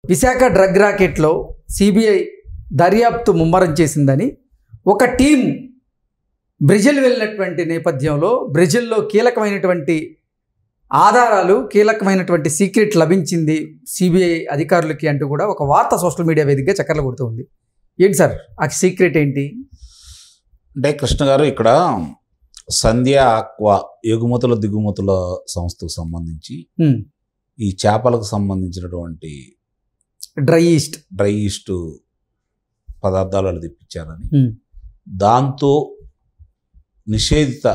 Visakha drug రాకెట్లో CBI దర్యాప్తు ముమ్మరం చేసిందని ఒక టీం బ్రెజిల్ వెళ్ళినటువంటి నేపథ్యంలో బ్రెజిల్లో కీలకమైనటువంటి ఆధారాలు కీలకమైనటువంటి సీక్రెట్ లభించింది సిబిఐ అధికారులకి అంటూ కూడా ఒక వార్త సోషల్ మీడియా వేదికగా చక్కర్లు కొడుతుంది. ఏంటి సార్ ఆ సీక్రెట్ ఏంటి? అంటే కృష్ణ గారు, ఇక్కడ సంధ్య ఆక్వా ఎగుమతుల దిగుమతుల సంస్థకు సంబంధించి ఈ చేపలకు సంబంధించినటువంటి డ్రై ఈస్ట్ పదార్థాలు వాళ్ళు తెప్పించారని, దాంతో నిషేధిత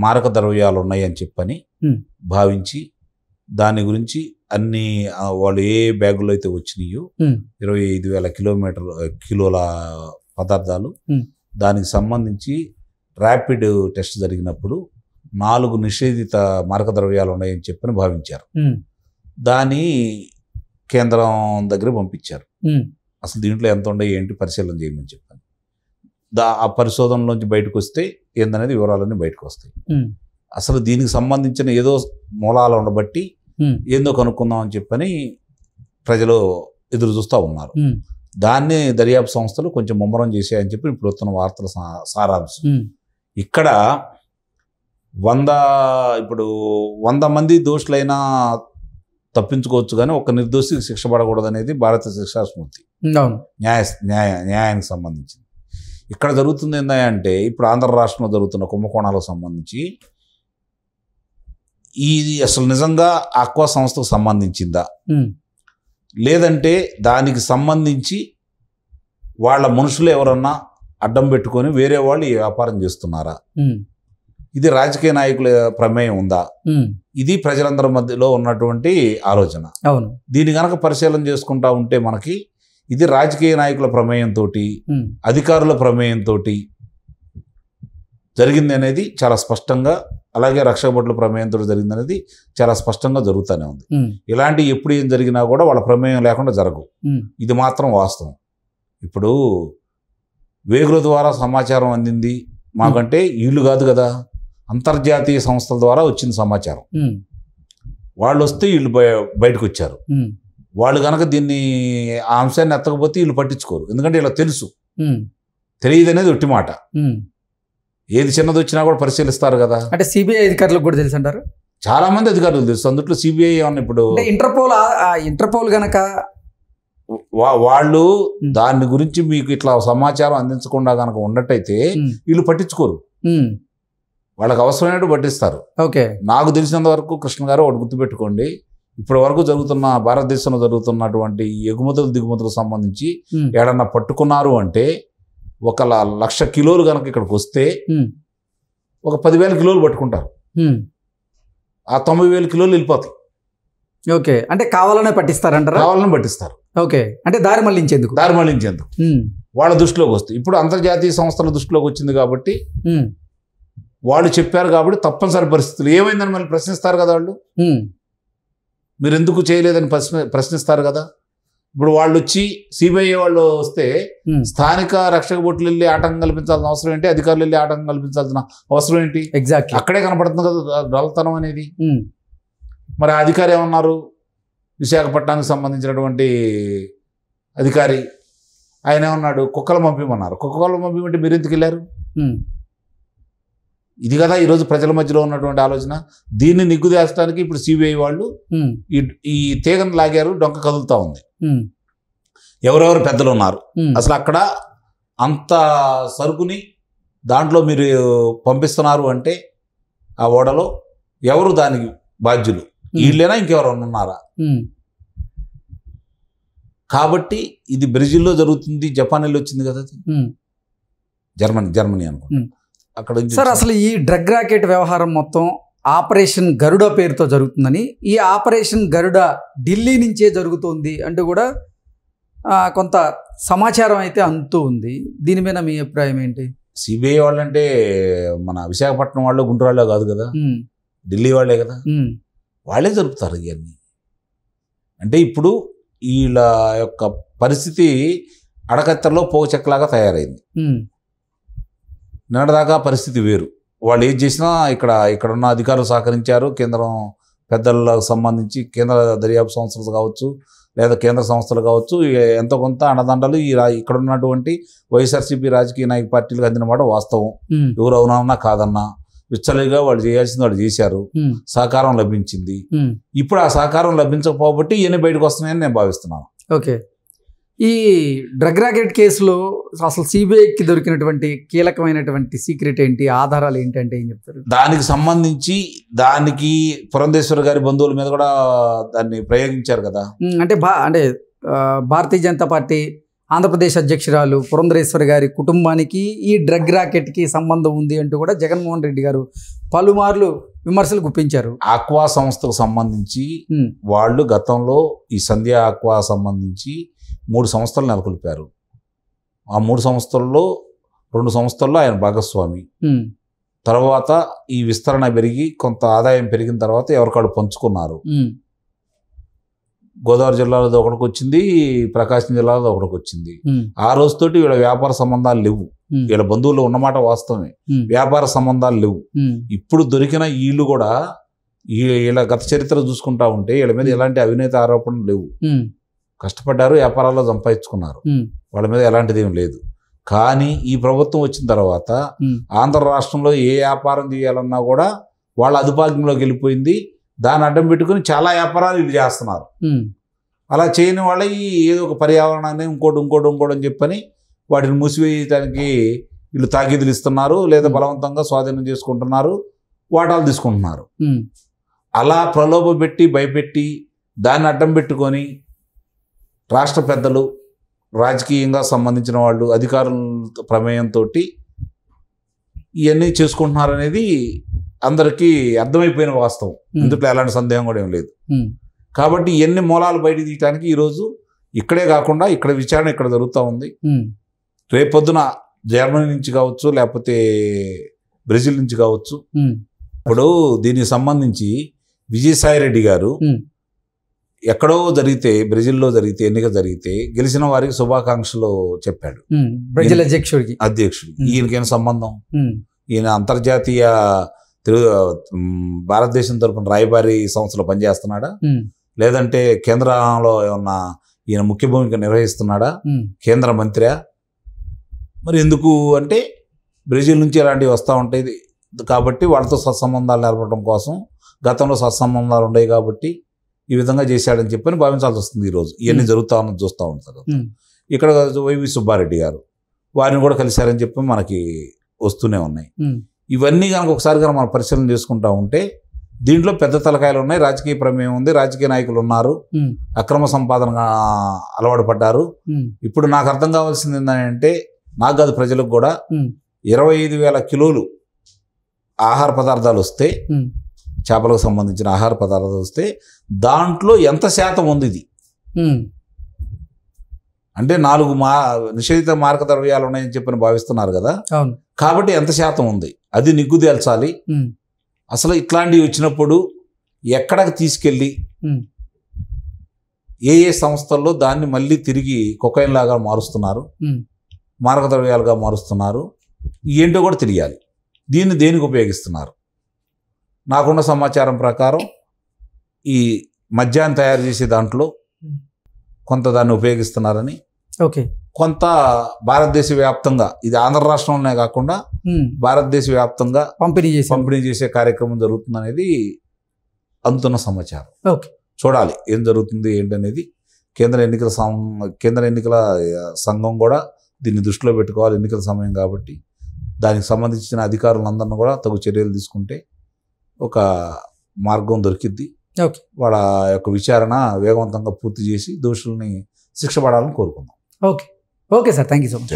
మారక ద్రవ్యాలు ఉన్నాయని చెప్పని భావించి దాని గురించి అన్ని వాళ్ళు ఏ బ్యాగులో అయితే వచ్చినాయో 25,000 కిలోల పదార్థాలు, దానికి సంబంధించి ర్యాపిడ్ టెస్ట్ జరిగినప్పుడు 4 నిషేధిత మారక ద్రవ్యాలు ఉన్నాయని చెప్పని భావించారు. దాన్ని కేంద్రం దగ్గర పంపించారు. అసలు దీంట్లో ఎంత ఉండే ఏంటి పరిశీలన చేయమని చెప్పాను. ఆ పరిశోధనలోంచి బయటకు వస్తే ఏందనేది వివరాలన్నీ బయటకు వస్తాయి. అసలు దీనికి సంబంధించిన ఏదో మూలాలు ఉండబట్టి ఏందో కనుక్కుందాం అని చెప్పని ప్రజలు ఎదురు చూస్తూ ఉన్నారు. దాన్ని దర్యాప్తు సంస్థలు కొంచెం ముమ్మరం చేశాయని చెప్పి ఇప్పుడు వస్తున్న వార్తల సారాంశం. ఇక్కడ 100 మంది దోషులైనా తప్పించుకోవచ్చు కానీ ఒక నిర్దోషికి శిక్ష పడకూడదు అనేది భారతీయ శిక్షా స్మృతి, న్యాయానికి సంబంధించింది. ఇక్కడ జరుగుతుంది ఏంటంటే, ఇప్పుడు ఆంధ్ర రాష్ట్రంలో జరుగుతున్న కుంభకోణాలకు సంబంధించి ఇది అసలు నిజంగా ఆక్వా సంస్థకు సంబంధించిందా, లేదంటే దానికి సంబంధించి వాళ్ళ మనుషులు ఎవరన్నా అడ్డం పెట్టుకొని వేరే వాళ్ళు ఈ వ్యాపారం చేస్తున్నారా, ఇది రాజకీయ నాయకుల ప్రమేయం ఉందా, ఇది ప్రజలందరి మధ్యలో ఉన్నటువంటి ఆలోచన. దీన్ని కనుక పరిశీలన చేసుకుంటా ఉంటే మనకి ఇది రాజకీయ నాయకుల ప్రమేయంతో అధికారుల ప్రమేయంతో జరిగింది అనేది చాలా స్పష్టంగా, అలాగే రక్షక భటుల ప్రమేయంతో జరిగింది అనేది చాలా స్పష్టంగా జరుగుతూనే ఉంది. ఇలాంటి ఎప్పుడు ఏం జరిగినా కూడా వాళ్ళ ప్రమేయం లేకుండా జరగవు, ఇది మాత్రం వాస్తవం. ఇప్పుడు వేగుల ద్వారా సమాచారం అందింది మాకంటే వీళ్ళు కాదు కదా, అంతర్జాతీయ సంస్థల ద్వారా వచ్చింది సమాచారం. వాళ్ళు వస్తే వీళ్ళు బయటకు వచ్చారు. వాళ్ళు కనుక దీన్ని ఆ అంశాన్ని ఎత్తకపోతే వీళ్ళు పట్టించుకోరు, ఎందుకంటే ఇలా తెలుసు. తెలియదు అనేది ఒట్టి మాట. ఏది చిన్నది వచ్చినా కూడా పరిశీలిస్తారు కదా. అంటే సిబిఐ అధికారులకు కూడా తెలుసు అంటారు. చాలా మంది అధికారులు తెలుసు. అందులో సిబిఐ ఏమన్నా ఇప్పుడు ఇంటర్పోల్ గనక వాళ్ళు దాని గురించి మీకు ఇట్లా సమాచారం అందించకుండా కనుక ఉన్నట్టయితే వీళ్ళు పట్టించుకోరు. వాళ్ళకి అవసరమైనట్టు పట్టిస్తారు. నాకు తెలిసినంత వరకు కృష్ణ గారు ఒకటి గుర్తుపెట్టుకోండి, ఇప్పటి వరకు జరుగుతున్న భారతదేశంలో జరుగుతున్నటువంటి ఎగుమతులు దిగుమతులకు సంబంధించి ఏడన్నా పట్టుకున్నారు అంటే 1,00,000 కిలోలు కనుక ఇక్కడికి వస్తే ఒక 10,000 కిలోలు పట్టుకుంటారు. ఆ 90,000 కిలోలు వెళ్ళిపోతాయి. అంటే కావాలనే పట్టిస్తారంటారా? కావాలని పట్టిస్తారు. అంటే దారి మళ్లించేందుకు వాళ్ళ దృష్టిలోకి వస్తుంది. ఇప్పుడు అంతర్జాతీయ సంస్థల దృష్టిలోకి వచ్చింది కాబట్టి వాళ్ళు చెప్పారు కాబట్టి తప్పనిసరి పరిస్థితులు ఏమైందని మళ్ళీ ప్రశ్నిస్తారు కదా. వాళ్ళు మీరు ఎందుకు చేయలేదని ప్రశ్నిస్తారు కదా. ఇప్పుడు వాళ్ళు వచ్చి సిబిఐ వాళ్ళు వస్తే స్థానిక రక్షక భటులు వెళ్ళి ఆటంకం కల్పించాల్సిన అవసరం ఏంటి, అధికారులు వెళ్ళి ఆటంకం కల్పించాల్సిన అవసరం ఏంటి? అక్కడే కనపడుతుంది కదా డొల్లతనం అనేది. మరి ఆ అధికారి ఏమన్నారు, విశాఖపట్నానికి సంబంధించినటువంటి అధికారి ఆయన ఏమన్నాడు, కుక్కలు పంపిమన్నారు. కుక్కలు పంపిమంటే మీరు ఎందుకు వెళ్ళారు? ఇది కదా ఈరోజు ప్రజల మధ్యలో ఉన్నటువంటి ఆలోచన. దీన్ని నిగ్గుదేయడానికి ఇప్పుడు సిబిఐ వాళ్ళు ఈ తీగను లాగారు, డొంక కదులుతా ఉంది. ఎవరెవరు పెద్దలు ఉన్నారు, అసలు అక్కడ అంత సరుకుని దాంట్లో మీరు పంపిస్తున్నారు అంటే ఆ ఓడలో ఎవరు దానికి బాధ్యులు, వీళ్ళేనా ఇంకెవరైనా ఉన్నారా? కాబట్టి ఇది బ్రెజిల్లో జరుగుతుంది, జపాన్లో వచ్చింది కదా, జర్మనీ అనుకుంటా. అక్కడ సార్ అసలు ఈ డ్రగ్ రాకెట్ వ్యవహారం మొత్తం ఆపరేషన్ గరుడ పేరుతో జరుగుతుందని, ఈ ఆపరేషన్ గరుడ ఢిల్లీ నుంచే జరుగుతుంది అంటూ కూడా కొంత సమాచారం అయితే అందుతూ ఉంది. దీని మీద మీ అభిప్రాయం ఏంటి? సిబిఐ వాళ్ళంటే మన విశాఖపట్నం వాళ్ళు గుంటూరు వాళ్ళు కాదు కదా, ఢిల్లీ వాళ్ళే కదా, వాళ్ళే జరుపుతారు ఇవన్నీ. అంటే ఇప్పుడు వీళ్ళ యొక్క పరిస్థితి అడకత్తెరలో పోగచెక్కలాగా తయారైంది. నిన్నటిదాకా పరిస్థితి వేరు. వాళ్ళు ఏం చేసినా ఇక్కడున్న అధికారులు సహకరించారు. కేంద్రం పెద్దలకు సంబంధించి కేంద్ర దర్యాప్తు సంస్థలు కావచ్చు, లేదా కేంద్ర సంస్థలు కావచ్చు ఎంతో కొంత అండదండలు ఇక్కడ ఉన్నటువంటి వైఎస్ఆర్సీపీ రాజకీయ నాయక పార్టీలకు అందిన మాట వాస్తవం. ఎవరు అవునన్నా కాదన్నా విచ్చలుగా వాళ్ళు చేయాల్సింది వాళ్ళు చేశారు, సహకారం లభించింది. ఇప్పుడు ఆ సహకారం లభించకపోబట్టి ఇవన్నీ బయటకు వస్తున్నాయని నేను భావిస్తున్నాను. ఓకే, ఈ డ్రగ్ ర్యాకెట్ కేసులో అసలు సిబిఐకి దొరికినటువంటి కీలకమైనటువంటి సీక్రెట్ ఏంటి, ఆధారాలు ఏంటంటే ఏం చెప్తారు? దానికి సంబంధించి పురంధేశ్వరి గారి బంధువుల మీద కూడా దాన్ని ప్రయోగించారు కదా. అంటే భారతీయ జనతా పార్టీ ఆంధ్రప్రదేశ్ అధ్యక్షురాలు పురంధరేశ్వరి గారి కుటుంబానికి ఈ డ్రగ్ ర్యాకెట్కి సంబంధం ఉంది అంటూ కూడా జగన్మోహన్ రెడ్డి గారు పలుమార్లు విమర్శలు గుప్పించారు. ఆక్వా సంస్థకు సంబంధించి వాళ్ళు గతంలో ఈ సంధ్య ఆక్వా సంబంధించి 3 సంస్థలు నెలకొల్పారు. ఆ 3 సంస్థల్లో 2 సంస్థల్లో ఆయన భాగస్వామి. తర్వాత ఈ విస్తరణ పెరిగి కొంత ఆదాయం పెరిగిన తర్వాత ఎవరికాడు పంచుకున్నారు. గోదావరి జిల్లాలో ఒకటికి వచ్చింది, ప్రకాశం జిల్లాలో ఒకటికి వచ్చింది. ఆ రోజుతోటి వీళ్ళ వ్యాపార సంబంధాలు లేవు. వీళ్ళ బంధువులు ఉన్నమాట వాస్తవమే, వ్యాపార సంబంధాలు లేవు. ఇప్పుడు దొరికిన వీళ్ళు కూడా వీళ్ళ గత చరిత్ర చూసుకుంటా ఉంటే వీళ్ళ మీద ఎలాంటి అవినీతి ఆరోపణలు లేవు. కష్టపడ్డారు, వ్యాపారాల్లో సంపాదించుకున్నారు, వాళ్ళ మీద ఎలాంటిది ఏం లేదు. కానీ ఈ ప్రభుత్వం వచ్చిన తర్వాత ఆంధ్ర రాష్ట్రంలో ఏ వ్యాపారం చేయాలన్నా కూడా వాళ్ళ అదుపాజ్ఞంలోకి వెళ్ళిపోయింది. దాన్ని అడ్డం పెట్టుకుని చాలా వ్యాపారాలు వీళ్ళు చేస్తున్నారు. అలా చేయని వాళ్ళ ఏదో ఒక పర్యావరణాన్ని ఇంకోటి అని చెప్పని వాటిని మూసివేయడానికి వీళ్ళు తాకీదులు ఇస్తున్నారు, లేదా బలవంతంగా స్వాధీనం చేసుకుంటున్నారు, వాటాలు తీసుకుంటున్నారు. అలా ప్రలోభ పెట్టి భయపెట్టి దాన్ని అడ్డం పెట్టుకొని రాష్ట్ర పెద్దలు, రాజకీయంగా సంబంధించిన వాళ్ళు, అధికారుల ప్రమేయంతో ఇవన్నీ చేసుకుంటున్నారనేది అందరికీ అర్థమైపోయిన వాస్తవం. ఇందులో ఎలాంటి సందేహం కూడా ఏం లేదు. కాబట్టి ఎన్ని మూలాలు బయట తీయడానికి ఈరోజు ఇక్కడే కాకుండా ఇక్కడ విచారణ ఇక్కడ జరుగుతూ ఉంది. రేపొద్దున జర్మనీ నుంచి కావచ్చు, లేకపోతే బ్రెజిల్ నుంచి కావచ్చు. ఇప్పుడు దీనికి సంబంధించి విజయసాయి రెడ్డి గారు ఎక్కడో జరిగితే, బ్రెజిల్లో జరిగితే, ఎన్నిక జరిగితే గెలిచిన వారికి శుభాకాంక్షలు చెప్పాడు బ్రెజిల్ అధ్యక్షుడు. ఈయనకేం సంబంధం? ఈయన అంతర్జాతీయ భారతదేశం తరపున రాయబారి సంస్థలో పనిచేస్తున్నాడా, లేదంటే కేంద్రంలో ఏమన్నా ఈయన ముఖ్య భూమిక నిర్వహిస్తున్నాడా, కేంద్ర మంత్రి? మరి ఎందుకు అంటే బ్రెజిల్ నుంచి ఇలాంటివి వస్తూ ఉంటాయి కాబట్టి వాళ్ళతో సత్సంబంధాలు నెరపడం కోసం, గతంలో సత్సంబంధాలు ఉన్నాయి కాబట్టి ఈ విధంగా చేశాడని చెప్పని భావించాల్సి వస్తుంది. ఈరోజు ఇవన్నీ జరుగుతా ఉన్నది చూస్తూ ఉంటారు. ఇక్కడ వైవి సుబ్బారెడ్డి గారు వారిని కూడా కలిశారని చెప్పి మనకి వస్తూనే ఉన్నాయి. ఇవన్నీ కనుక ఒకసారి కనుక మనం పరిశీలన చేసుకుంటా ఉంటే దీంట్లో పెద్ద తలకాయలు ఉన్నాయి, రాజకీయ ప్రమేయం ఉంది, రాజకీయ నాయకులు ఉన్నారు, అక్రమ సంపాదనగా అలవాటు పడ్డారు. ఇప్పుడు నాకు అర్థం కావాల్సింది ఏంటంటే, నాకు కాదు ప్రజలకు కూడా 25,000 కిలోలు ఆహార పదార్థాలు వస్తే, చేపలకు సంబంధించిన ఆహార పదార్థాలు వస్తే దాంట్లో ఎంత శాతం ఉంది? ఇది అంటే 4 నిషేధిత మారక ద్రవ్యాలు ఉన్నాయని చెప్పని భావిస్తున్నారు కదా. కాబట్టి ఎంత శాతం ఉంది అది నిగ్గు తేల్చాలి. అసలు ఇట్లాంటివి వచ్చినప్పుడు ఎక్కడికి తీసుకెళ్ళి ఏ సంస్థల్లో దాన్ని మళ్ళీ తిరిగి కొకైన్ లాగా మారుస్తున్నారు, మారక ద్రవ్యాలుగా మారుస్తున్నారు, ఏంటో కూడా తెలియాలి. దీన్ని దేనికి ఉపయోగిస్తున్నారు? నాకున్న సమాచారం ప్రకారం ఈ మద్యాన్ని తయారు చేసే దాంట్లో కొంత దాన్ని ఉపయోగిస్తున్నారని, కొంత భారతదేశ వ్యాప్తంగా, ఇది ఆంధ్ర రాష్ట్రంలోనే కాకుండా భారతదేశ వ్యాప్తంగా పంపిణీ చేసే కార్యక్రమం జరుగుతుందనేది అందుతున్న సమాచారం. చూడాలి ఏం జరుగుతుంది ఏంటనేది. కేంద్ర ఎన్నికల సంఘం కూడా దీన్ని దృష్టిలో పెట్టుకోవాలి. ఎన్నికల సమయం కాబట్టి దానికి సంబంధించిన అధికారులందరినీ కూడా తగు చర్యలు తీసుకుంటే ఒక మార్గం దొరికిద్ది. వాళ్ళ యొక్క విచారణ వేగవంతంగా పూర్తి చేసి దోషుల్ని శిక్ష పడాలని కోరుకుందాం. Okay sir, thank you so much.